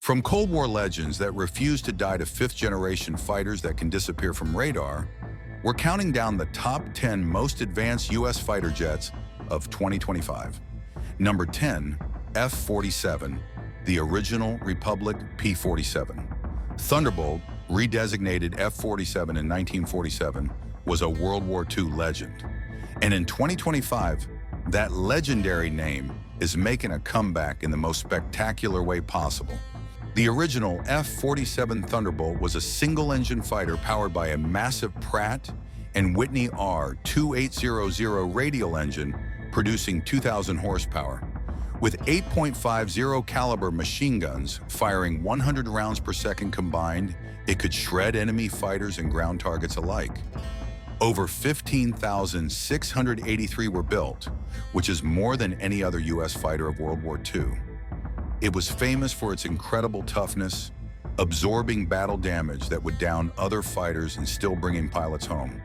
From Cold War legends that refuse to die to fifth-generation fighters that can disappear from radar, we're counting down the top 10 most advanced U.S. fighter jets of 2025. Number 10, F-47, the original Republic P-47. Thunderbolt, redesignated F-47 in 1947, was a World War II legend. And in 2025, that legendary name is making a comeback in the most spectacular way possible. The original F-47 Thunderbolt was a single-engine fighter powered by a massive Pratt & Whitney R2800 radial engine producing 2,000 horsepower. With 8.50 caliber machine guns firing 100 rounds per second combined, it could shred enemy fighters and ground targets alike. Over 15,683 were built, which is more than any other U.S. fighter of World War II. It was famous for its incredible toughness, absorbing battle damage that would down other fighters and still bringing pilots home.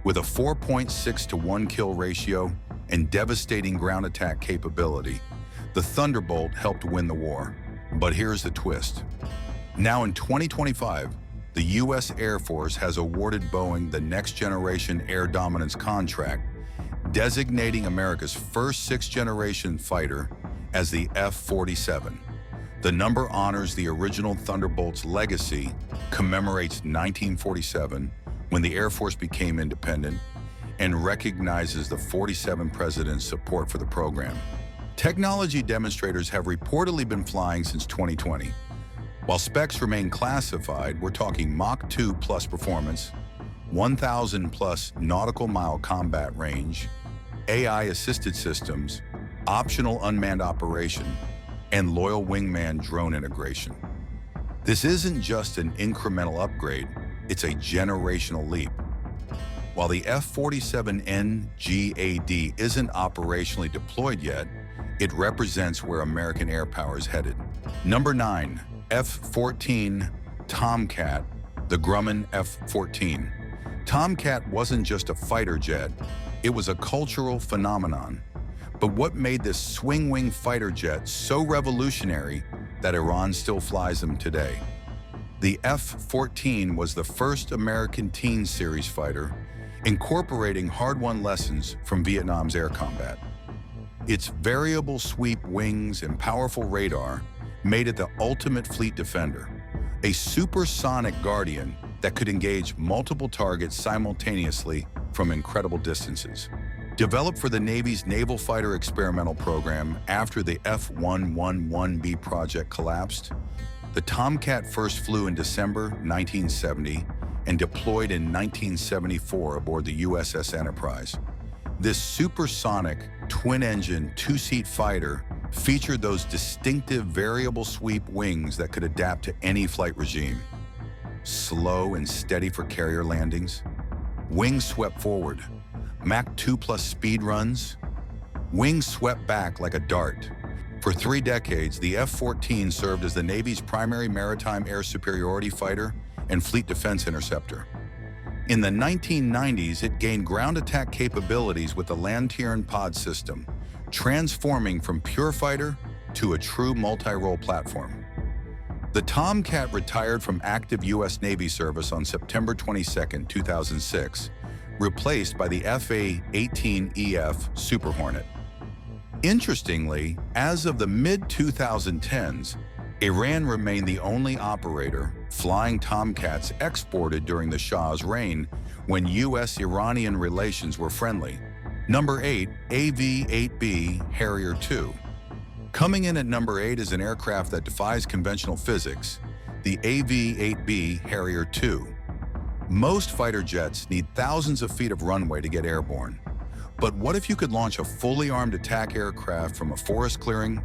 With a 4.6 to 1 kill ratio and devastating ground attack capability, the Thunderbolt helped win the war. But here's the twist. Now in 2025, the U.S. Air Force has awarded Boeing the Next Generation Air Dominance contract, designating America's first sixth-generation fighter as the F-47. The number honors the original Thunderbolt's legacy, commemorates 1947, when the Air Force became independent, and recognizes the 47 president's support for the program. Technology demonstrators have reportedly been flying since 2020. While specs remain classified, we're talking Mach 2 plus performance, 1,000 plus nautical mile combat range, AI-assisted systems, optional unmanned operation, and loyal wingman drone integration. This isn't just an incremental upgrade, it's a generational leap. While the F47 NGAD isn't operationally deployed yet, it represents where American air power is headed. Number 9, F-14 Tomcat, the Grumman F-14. Tomcat wasn't just a fighter jet, it was a cultural phenomenon. But what made this swing-wing fighter jet so revolutionary that Iran still flies them today? The F-14 was the first American teen series fighter, incorporating hard-won lessons from Vietnam's air combat. Its variable sweep wings and powerful radar made it the ultimate fleet defender, a supersonic guardian that could engage multiple targets simultaneously from incredible distances. Developed for the Navy's Naval Fighter Experimental Program after the F-111B project collapsed, the Tomcat first flew in December 1970 and deployed in 1974 aboard the USS Enterprise. This supersonic, twin-engine, two-seat fighter featured those distinctive variable sweep wings that could adapt to any flight regime. Slow and steady for carrier landings, wings swept forward, Mach 2 plus speed runs, wings swept back like a dart. For 3 decades, the F-14 served as the Navy's primary maritime air superiority fighter and fleet defense interceptor. In the 1990s, it gained ground attack capabilities with the Lantern pod system, transforming from pure fighter to a true multi-role platform. The Tomcat retired from active U.S. Navy service on September 22, 2006, replaced by the F/A-18EF Super Hornet. Interestingly, as of the mid-2010s, Iran remained the only operator flying Tomcats exported during the Shah's reign when U.S.-Iranian relations were friendly. Number 8, AV-8B Harrier II. Coming in at number 8 is an aircraft that defies conventional physics, the AV-8B Harrier II. Most fighter jets need thousands of feet of runway to get airborne. But what if you could launch a fully armed attack aircraft from a forest clearing,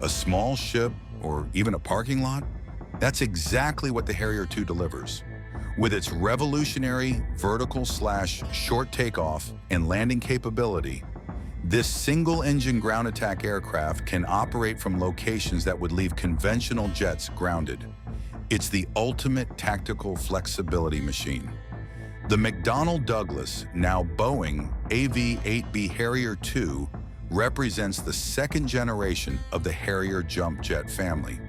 a small ship, or even a parking lot? That's exactly what the Harrier II delivers. With its revolutionary vertical/short takeoff and landing capability, this single-engine ground attack aircraft can operate from locations that would leave conventional jets grounded. It's the ultimate tactical flexibility machine. The McDonnell Douglas, now Boeing, AV-8B Harrier II represents the second generation of the Harrier jump jet family.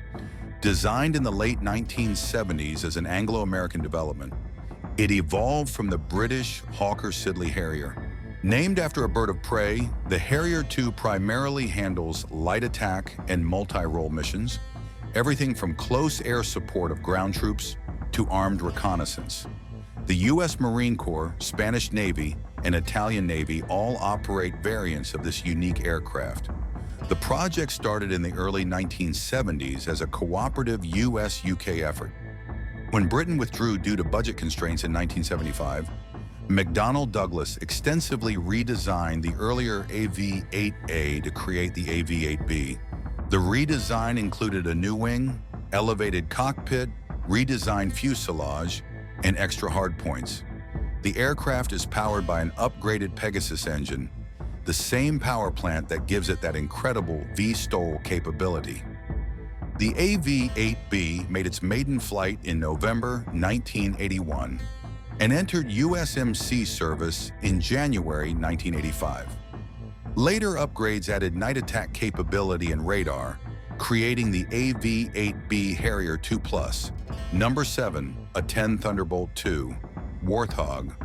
Designed in the late 1970s as an Anglo-American development, it evolved from the British Hawker Siddeley Harrier. Named after a bird of prey, the Harrier II primarily handles light attack and multi-role missions, everything from close air support of ground troops to armed reconnaissance. The U.S. Marine Corps, Spanish Navy, and Italian Navy all operate variants of this unique aircraft. The project started in the early 1970s as a cooperative U.S.-UK effort. When Britain withdrew due to budget constraints in 1975, McDonnell Douglas extensively redesigned the earlier AV-8A to create the AV-8B. The redesign included a new wing, elevated cockpit, redesigned fuselage, and extra hardpoints. The aircraft is powered by an upgraded Pegasus engine, the same power plant that gives it that incredible VSTOL capability. The AV-8B made its maiden flight in November 1981 and entered USMC service in January 1985. Later upgrades added night attack capability and radar, creating the AV-8B Harrier II Plus. Number 7, a 10 Thunderbolt II Warthog.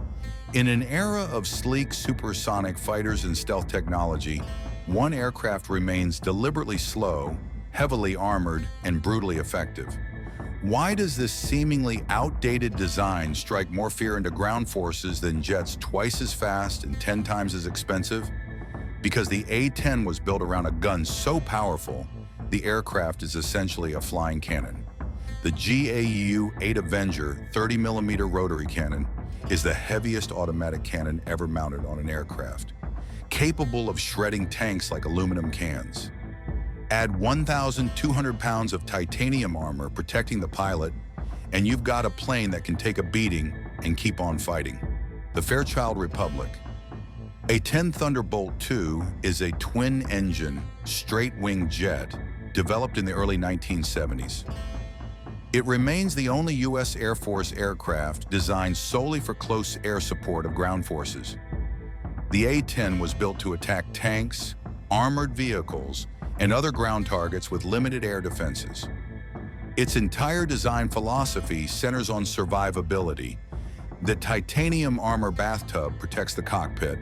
In an era of sleek supersonic fighters and stealth technology, one aircraft remains deliberately slow, heavily armored, and brutally effective. Why does this seemingly outdated design strike more fear into ground forces than jets twice as fast and 10 times as expensive? Because the A-10 was built around a gun so powerful, the aircraft is essentially a flying cannon. The GAU-8 Avenger 30mm rotary cannon is the heaviest automatic cannon ever mounted on an aircraft, capable of shredding tanks like aluminum cans. Add 1,200 pounds of titanium armor protecting the pilot, and you've got a plane that can take a beating and keep on fighting. The Fairchild Republic. A 10 Thunderbolt II is a twin-engine, straight-wing jet developed in the early 1970s. It remains the only U.S. Air Force aircraft designed solely for close air support of ground forces. The A-10 was built to attack tanks, armored vehicles, and other ground targets with limited air defenses. Its entire design philosophy centers on survivability. The titanium armor bathtub protects the cockpit,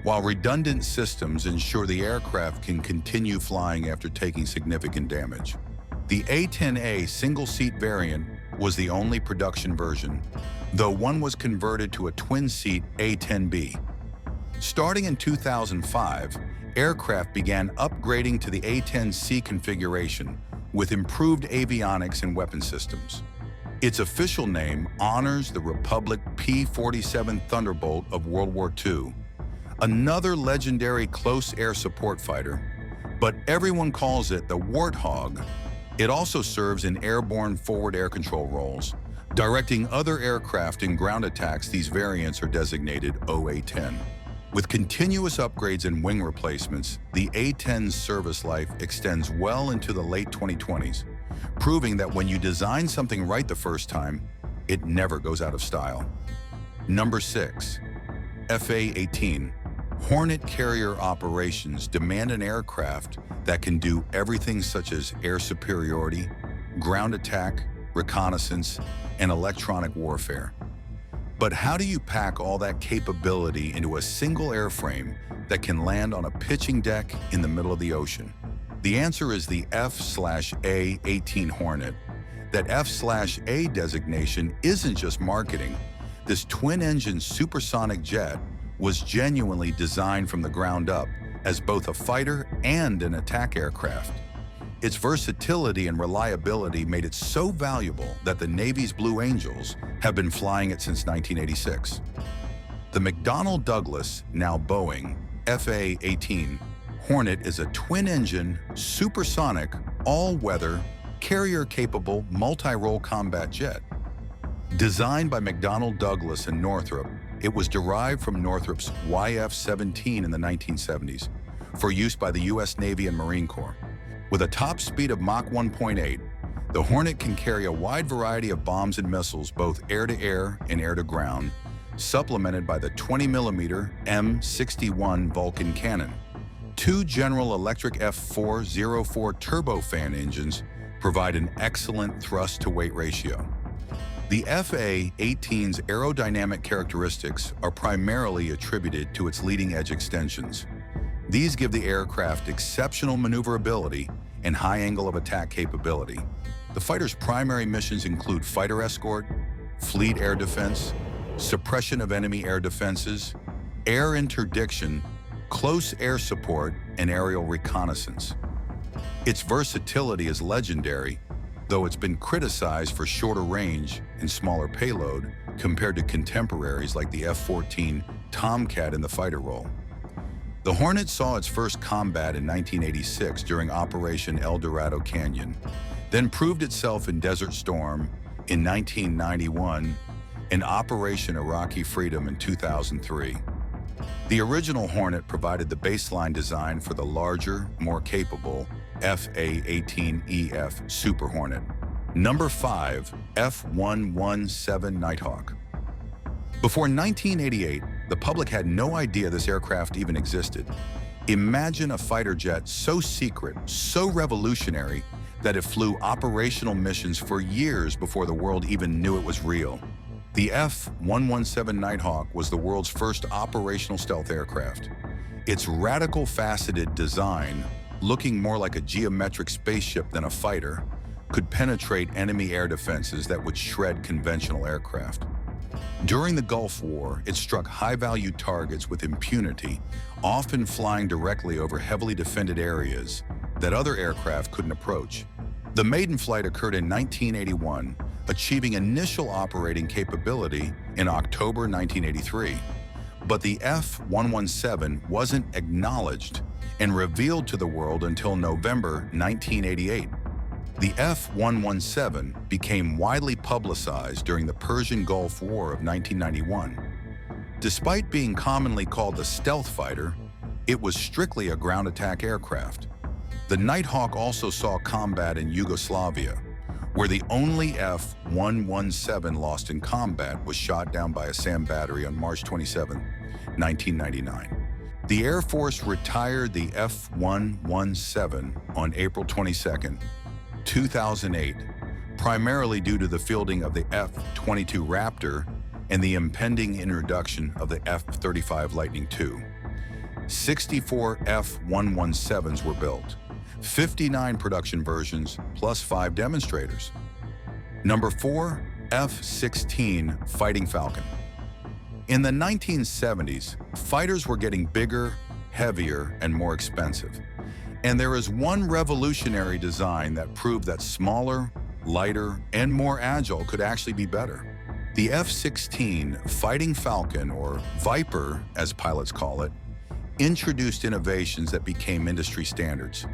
while redundant systems ensure the aircraft can continue flying after taking significant damage. The A-10A single-seat variant was the only production version, though one was converted to a twin-seat A-10B. Starting in 2005, aircraft began upgrading to the A-10C configuration with improved avionics and weapon systems. Its official name honors the Republic F47 Thunderbolt of World War II, another legendary close air support fighter, but everyone calls it the Warthog. It also serves in airborne forward air control roles. Directing other aircraft in ground attacks, these variants are designated OA-10. With continuous upgrades and wing replacements, the A-10's service life extends well into the late 2020s, proving that when you design something right the first time, it never goes out of style. Number 6, FA-18. Hornet carrier operations demand an aircraft that can do everything such as air superiority, ground attack, reconnaissance, and electronic warfare. But how do you pack all that capability into a single airframe that can land on a pitching deck in the middle of the ocean? The answer is the F/A-18 Hornet. That F/A designation isn't just marketing. This twin-engine supersonic jet was genuinely designed from the ground up as both a fighter and an attack aircraft. Its versatility and reliability made it so valuable that the Navy's Blue Angels have been flying it since 1986. The McDonnell Douglas, now Boeing, FA-18 Hornet is a twin-engine, supersonic, all-weather, carrier-capable, multi-role combat jet. Designed by McDonnell Douglas and Northrop, it was derived from Northrop's YF-17 in the 1970s for use by the U.S. Navy and Marine Corps. With a top speed of Mach 1.8, the Hornet can carry a wide variety of bombs and missiles, both air-to-air and air-to-ground, supplemented by the 20mm M61 Vulcan cannon. Two General Electric F404 turbofan engines provide an excellent thrust-to-weight ratio. The FA-18's aerodynamic characteristics are primarily attributed to its leading-edge extensions. These give the aircraft exceptional maneuverability and high angle of attack capability. The fighter's primary missions include fighter escort, fleet air defense, suppression of enemy air defenses, air interdiction, close air support, and aerial reconnaissance. Its versatility is legendary, though it's been criticized for shorter range and smaller payload compared to contemporaries like the F-14 Tomcat in the fighter role. The Hornet saw its first combat in 1986 during Operation El Dorado Canyon, then proved itself in Desert Storm in 1991 and Operation Iraqi Freedom in 2003. The original Hornet provided the baseline design for the larger, more capable FA-18EF Super Hornet. Number 5, F117 Nighthawk. Before 1988, the public had no idea this aircraft even existed. Imagine a fighter jet so secret, so revolutionary, that it flew operational missions for years before the world even knew it was real. The F117 Nighthawk was the world's first operational stealth aircraft. Its radical faceted design, looking more like a geometric spaceship than a fighter, could penetrate enemy air defenses that would shred conventional aircraft. During the Gulf War, it struck high-value targets with impunity, often flying directly over heavily defended areas that other aircraft couldn't approach. The maiden flight occurred in 1981, achieving initial operating capability in October 1983. But the F117 wasn't acknowledged and revealed to the world until November 1988. The F117 became widely publicized during the Persian Gulf War of 1991. Despite being commonly called the stealth fighter, it was strictly a ground attack aircraft. The Nighthawk also saw combat in Yugoslavia, where the only F117 lost in combat was shot down by a SAM battery on March 27, 1999. The Air Force retired the F117 on April 22, 2008, primarily due to the fielding of the F22 Raptor and the impending introduction of the F-35 Lightning II. 64 F117s were built, 59 production versions, plus 5 demonstrators. Number 4, F-16 Fighting Falcon. In the 1970s, fighters were getting bigger, heavier, and more expensive. And there is one revolutionary design that proved that smaller, lighter, and more agile could actually be better. The F-16 Fighting Falcon, or Viper as pilots call it, introduced innovations that became industry standards.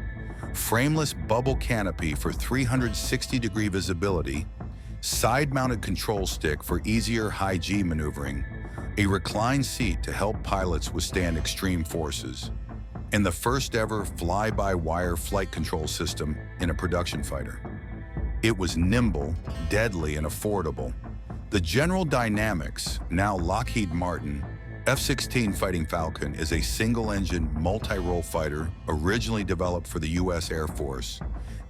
Frameless bubble canopy for 360-degree visibility, side-mounted control stick for easier high-G maneuvering, a reclined seat to help pilots withstand extreme forces, and the first-ever fly-by-wire flight control system in a production fighter. It was nimble, deadly, and affordable. The General Dynamics, now Lockheed Martin, F-16 Fighting Falcon is a single-engine, multi-role fighter originally developed for the U.S. Air Force.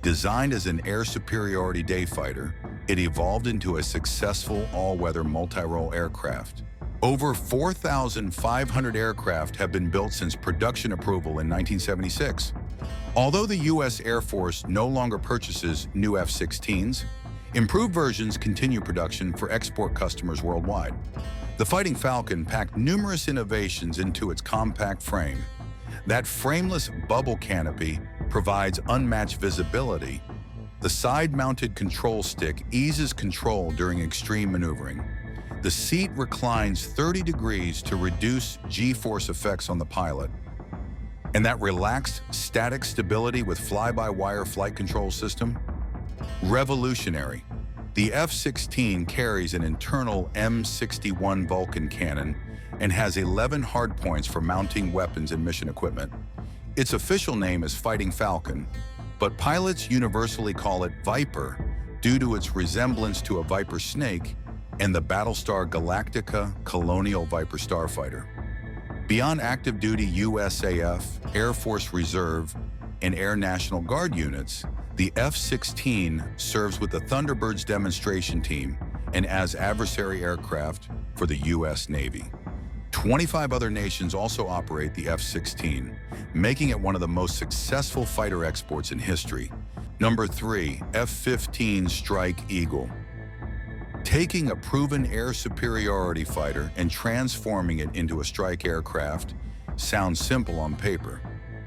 Designed as an air superiority day fighter, it evolved into a successful all-weather multi-role aircraft. Over 4,500 aircraft have been built since production approval in 1976. Although the U.S. Air Force no longer purchases new F-16s, improved versions continue production for export customers worldwide. The Fighting Falcon packed numerous innovations into its compact frame. That frameless bubble canopy provides unmatched visibility. The side-mounted control stick eases control during extreme maneuvering. The seat reclines 30 degrees to reduce G-force effects on the pilot. And that relaxed, static stability with fly-by-wire flight control system? Revolutionary. The F-16 carries an internal M61 Vulcan cannon and has 11 hardpoints for mounting weapons and mission equipment. Its official name is Fighting Falcon, but pilots universally call it Viper due to its resemblance to a Viper snake and the Battlestar Galactica Colonial Viper starfighter. Beyond active-duty USAF, Air Force Reserve, and Air National Guard units, The F-16 serves with the Thunderbird's demonstration team and as adversary aircraft for the U.S. Navy. 25 other nations also operate the F-16, making it one of the most successful fighter exports in history. Number 3, F-15 Strike Eagle. Taking a proven air superiority fighter and transforming it into a strike aircraft sounds simple on paper.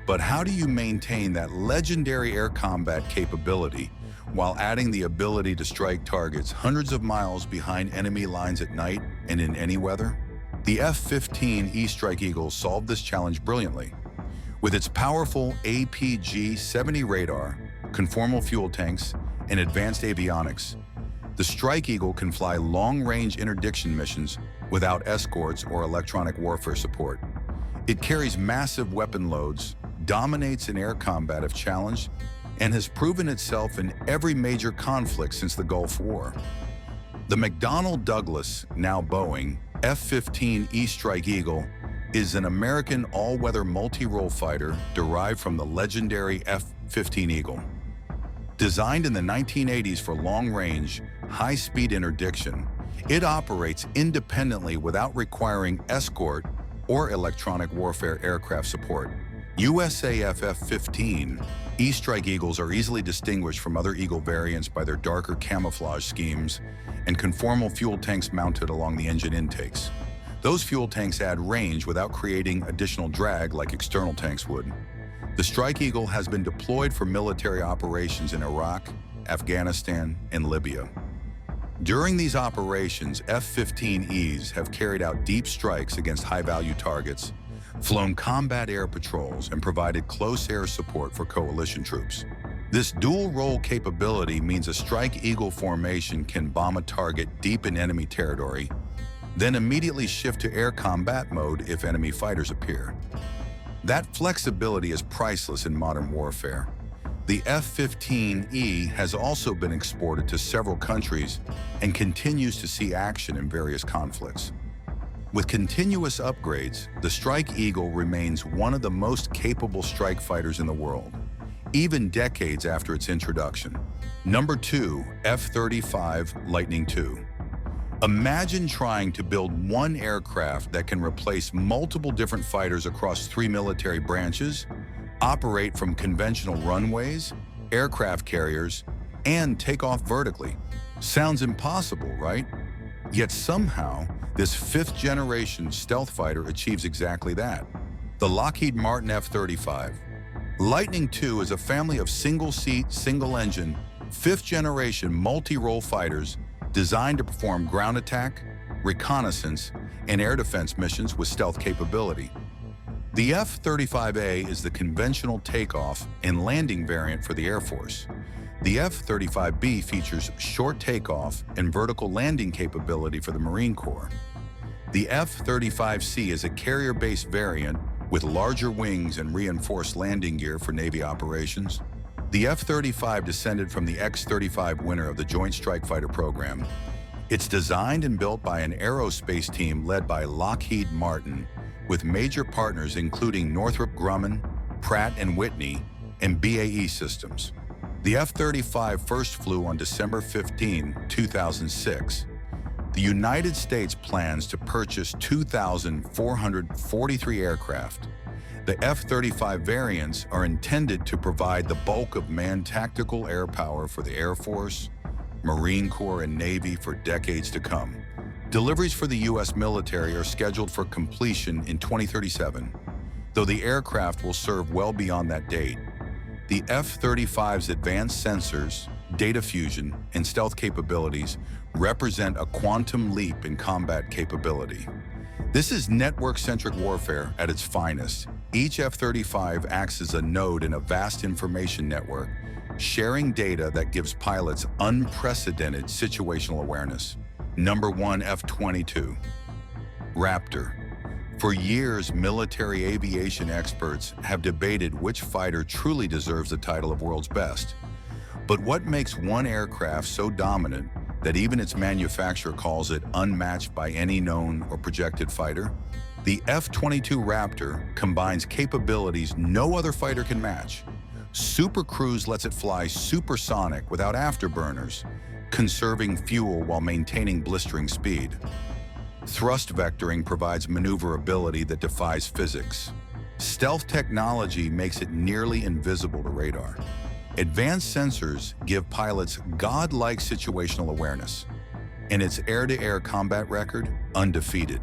But how do you maintain that legendary air combat capability while adding the ability to strike targets hundreds of miles behind enemy lines at night and in any weather? The F-15E Strike Eagle solved this challenge brilliantly. With its powerful APG-70 radar, conformal fuel tanks, and advanced avionics, the Strike Eagle can fly long-range interdiction missions without escorts or electronic warfare support. It carries massive weapon loads, dominates in air combat if challenged, and has proven itself in every major conflict since the Gulf War. The McDonnell Douglas, now Boeing, F-15E Strike Eagle is an American all-weather multi-role fighter derived from the legendary F-15 Eagle. Designed in the 1980s for long-range, high-speed interdiction, it operates independently without requiring escort or electronic warfare aircraft support. USAF F-15 E-Strike Eagles are easily distinguished from other Eagle variants by their darker camouflage schemes and conformal fuel tanks mounted along the engine intakes. Those fuel tanks add range without creating additional drag like external tanks would. The Strike Eagle has been deployed for military operations in Iraq, Afghanistan, and Libya. During these operations, F-15Es have carried out deep strikes against high-value targets, flown combat air patrols, and provided close air support for coalition troops. This dual-role capability means a Strike Eagle formation can bomb a target deep in enemy territory, then immediately shift to air combat mode if enemy fighters appear. That flexibility is priceless in modern warfare. The F-15E has also been exported to several countries and continues to see action in various conflicts. With continuous upgrades, the Strike Eagle remains one of the most capable strike fighters in the world, even decades after its introduction. Number 2, F-35 Lightning II. Imagine trying to build one aircraft that can replace multiple different fighters across 3 military branches, operate from conventional runways, aircraft carriers, and take off vertically. Sounds impossible, right? Yet somehow, this 5th-generation stealth fighter achieves exactly that. The Lockheed Martin F-35. Lightning II is a family of single-seat, single-engine, 5th-generation multi-role fighters designed to perform ground attack, reconnaissance, and air defense missions with stealth capability. The F-35A is the conventional takeoff and landing variant for the Air Force. The F-35B features short takeoff and vertical landing capability for the Marine Corps. The F-35C is a carrier-based variant with larger wings and reinforced landing gear for Navy operations. The F-35 descended from the X-35 winner of the Joint Strike Fighter program. It's designed and built by an aerospace team led by Lockheed Martin, with major partners including Northrop Grumman, Pratt & Whitney, and BAE Systems. The F-35 first flew on December 15, 2006. The United States plans to purchase 2,443 aircraft. The F-35 variants are intended to provide the bulk of manned tactical air power for the Air Force, Marine Corps, and Navy for decades to come. Deliveries for the U.S. military are scheduled for completion in 2037, though the aircraft will serve well beyond that date. The F-35's advanced sensors, data fusion, and stealth capabilities represent a quantum leap in combat capability. This is network-centric warfare at its finest. Each F-35 acts as a node in a vast information network, sharing data that gives pilots unprecedented situational awareness. Number 1, F-22 Raptor. For years, military aviation experts have debated which fighter truly deserves the title of world's best. But what makes one aircraft so dominant that even its manufacturer calls it unmatched by any known or projected fighter? The F-22 Raptor combines capabilities no other fighter can match: Super Cruise lets it fly supersonic without afterburners, conserving fuel while maintaining blistering speed. Thrust vectoring provides maneuverability that defies physics. Stealth technology makes it nearly invisible to radar. Advanced sensors give pilots godlike situational awareness, and its air-to-air combat record, undefeated.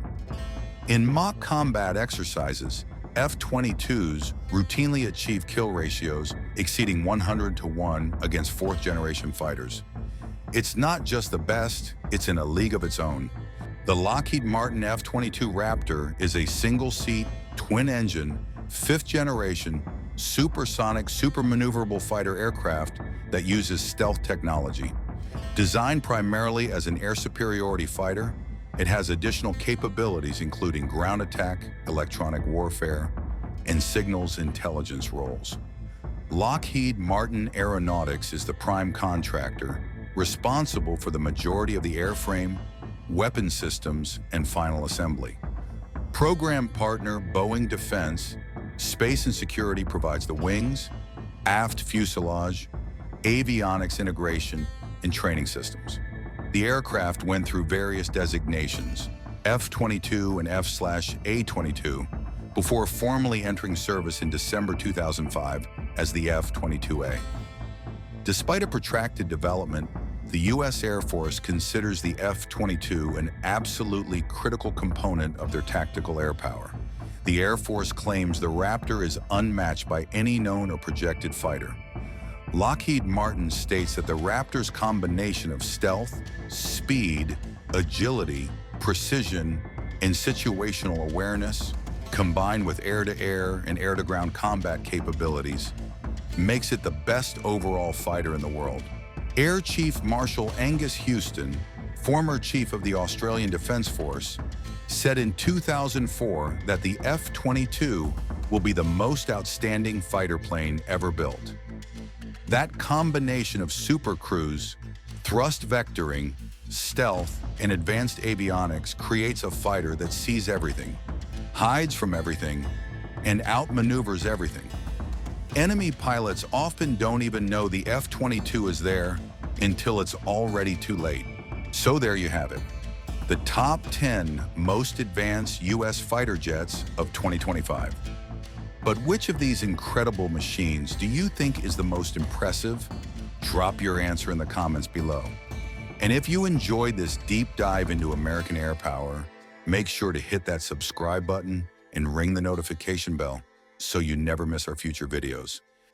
In mock combat exercises, F-22s routinely achieve kill ratios exceeding 100-to-1 against fourth-generation fighters. It's not just the best, it's in a league of its own. The Lockheed Martin F-22 Raptor is a single-seat, twin-engine, fifth-generation, supersonic, supermaneuverable fighter aircraft that uses stealth technology. Designed primarily as an air superiority fighter, it has additional capabilities including ground attack, electronic warfare, and signals intelligence roles. Lockheed Martin Aeronautics is the prime contractor, responsible for the majority of the airframe, weapon systems, and final assembly. Program partner Boeing Defense, Space and Security provides the wings, aft fuselage, avionics integration, and training systems. The aircraft went through various designations, F-22 and F/A-22, before formally entering service in December 2005 as the F-22A. Despite a protracted development, the U.S. Air Force considers the F-22 an absolutely critical component of their tactical air power. The Air Force claims the Raptor is unmatched by any known or projected fighter. Lockheed Martin states that the Raptor's combination of stealth, speed, agility, precision, and situational awareness, combined with air-to-air and air-to-ground combat capabilities, makes it the best overall fighter in the world. Air Chief Marshal Angus Houston, former chief of the Australian Defence Force, said in 2004 that the F-22 will be the most outstanding fighter plane ever built. That combination of super cruise, thrust vectoring, stealth, and advanced avionics creates a fighter that sees everything, hides from everything, and outmaneuvers everything. Enemy pilots often don't even know the F-22 is there until it's already too late. So there you have it, the top 10 most advanced U.S. fighter jets of 2025. But which of these incredible machines do you think is the most impressive? Drop your answer in the comments below. And if you enjoyed this deep dive into American air power, make sure to hit that subscribe button and ring the notification bell so you never miss our future videos.